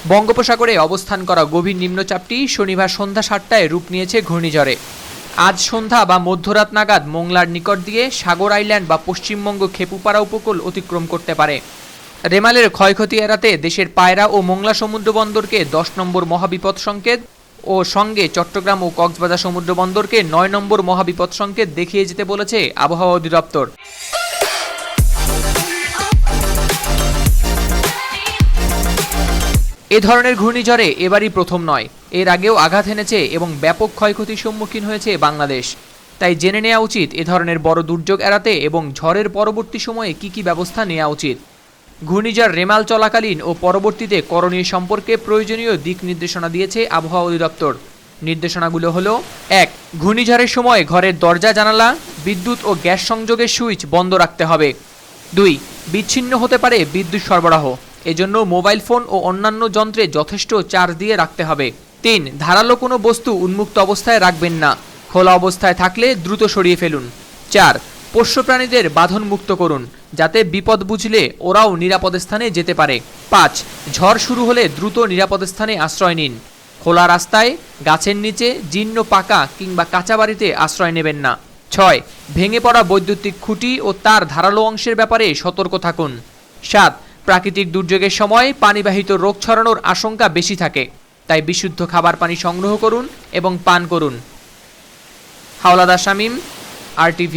বঙ্গোপসাগরে অবস্থান করা গভীর নিম্নচাপটি শনিবার সন্ধ্যা ৭টায় রূপ নিয়েছে ঘূর্ণিঝড়ে। আজ সন্ধ্যা বা মধ্যরাত নাগাদ মোংলার নিকট দিয়ে সাগর আইল্যান্ড বা পশ্চিমবঙ্গ খেপুপাড়া উপকূল অতিক্রম করতে পারে। রেমালের ক্ষয়ক্ষতি এড়াতে দেশের পায়রা ও মোংলা সমুদ্র বন্দরকে ১০ নম্বর মহাবিপদ সংকেত ও সঙ্গে চট্টগ্রাম ও কক্সবাজার সমুদ্র বন্দরকে ৯ নম্বর মহাবিপদ সংকেত দেখিয়ে যেতে বলেছে আবহাওয়া অধিদপ্তর। এ ধরনের ঘূর্ণিঝড়ে এবারই প্রথম নয়, এর আগেও আঘাত এনেছে এবং ব্যাপক ক্ষয়ক্ষতির সম্মুখীন হয়েছে বাংলাদেশ। তাই জেনে নেওয়া উচিত এ ধরনের বড় দুর্যোগ এড়াতে এবং ঝড়ের পরবর্তী সময়ে কী ব্যবস্থা নেওয়া উচিত। ঘূর্ণিঝড় রেমাল চলাকালীন ও পরবর্তীতে করণীয় সম্পর্কে প্রয়োজনীয় দিক নির্দেশনা দিয়েছে আবহাওয়া অধিদপ্তর। নির্দেশনাগুলো হলো: ১. ঘূর্ণিঝড়ের সময় ঘরের দরজা জানালা, বিদ্যুৎ ও গ্যাস সংযোগের সুইচ বন্ধ রাখতে হবে। ২. বিচ্ছিন্ন হতে পারে বিদ্যুৎ সরবরাহ, এজন্য মোবাইল ফোন ও অন্যান্য যন্ত্রে যথেষ্ট চার্জ দিয়ে রাখতে হবে। ৩. ধারালো কোনো বস্তু উন্মুক্ত অবস্থায় রাখবেন না, খোলা অবস্থায় থাকলে দ্রুত সরিয়ে ফেলুন। ৪. পোষ্য প্রাণীদের বাঁধন মুক্ত করুন, যাতে বিপদ বুঝলে ওরাও নিরাপদ স্থানে যেতে পারে। ৫. ঝড় শুরু হলে দ্রুত নিরাপদ স্থানে আশ্রয় নিন। খোলা রাস্তায়, গাছের নিচে, জীর্ণ পাকা কিংবা কাঁচা বাড়িতে আশ্রয় নেবেন না। ৬. ভেঙে পড়া বৈদ্যুতিক খুঁটি ও তার ধারালো অংশের ব্যাপারে সতর্ক থাকুন। ৭. প্রাকৃতিক দুর্যোগের সময় পানিবাহিত রোগ ছড়ানোর আশঙ্কা বেশি থাকে, তাই বিশুদ্ধ খাবার পানি সংগ্রহ করুন এবং পান করুন। হাওলাদার শামীম, RTV।